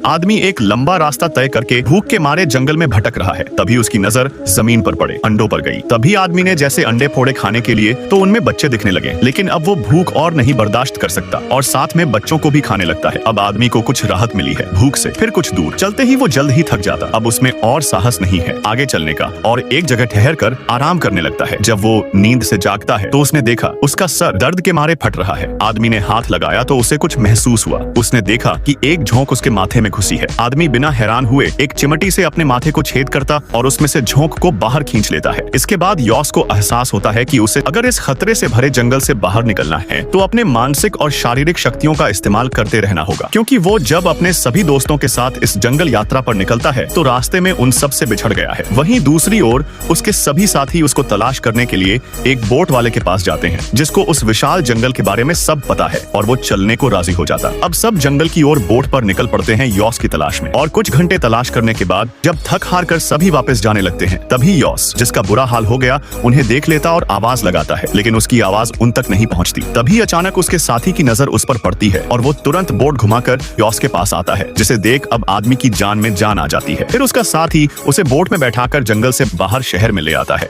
आदमी एक लंबा रास्ता तय करके भूख के मारे जंगल में भटक रहा है। तभी उसकी नजर जमीन पर पड़े अंडों पर गई। तभी आदमी ने जैसे अंडे फोड़े खाने के लिए तो उनमें बच्चे दिखने लगे, लेकिन अब वो भूख और नहीं बर्दाश्त कर सकता और साथ में बच्चों को भी खाने लगता है। अब आदमी को कुछ राहत मिली है भूख से। फिर कुछ दूर चलते ही वो जल्द ही थक जाता। अब उसमें और साहस नहीं है आगे चलने का और एक जगह ठहर कर आराम करने लगता है। जब वो नींद से जागता है तो उसने देखा उसका सर दर्द के मारे फट रहा है। आदमी ने हाथ लगाया तो उसे कुछ महसूस हुआ। उसने देखा कि एक झोंक उसके माथे में घुसी है। आदमी बिना हैरान हुए एक चिमटी से अपने माथे को छेद करता और उसमें से झोंक को बाहर खींच लेता है। इसके बाद यॉस को एहसास होता है कि उसे अगर इस खतरे से भरे जंगल से बाहर निकलना है तो अपने मानसिक और शारीरिक शक्तियों का इस्तेमाल करते रहना होगा, क्योंकि वो जब अपने सभी दोस्तों के साथ इस जंगल यात्रा पर निकलता है तो रास्ते में उन सब से बिछड़ गया है। वहीं दूसरी ओर उसके सभी साथी उसको तलाश करने के लिए एक बोट वाले के पास जाते हैं, जिसको उस विशाल जंगल के बारे में सब पता है और वो चलने को राजी हो जाता। अब सब जंगल की ओर बोट पर निकल पड़ते हैं यॉस की तलाश में और कुछ घंटे तलाश करने के बाद जब थक हार कर सभी वापस जाने लगते हैं तभी यॉस, जिसका बुरा हाल हो गया, उन्हें देख लेता और आवाज लगाता है, लेकिन उसकी आवाज उन तक नहीं पहुंचती। तभी अचानक उसके साथी की नजर उस पर पड़ती है और वो तुरंत बोट घुमाकर यॉस के पास आता है, जिसे देख अब आदमी की जान में जान आ जाती है। फिर उसका साथी उसे बोट में बैठाकर जंगल से बाहर शहर में ले आता है।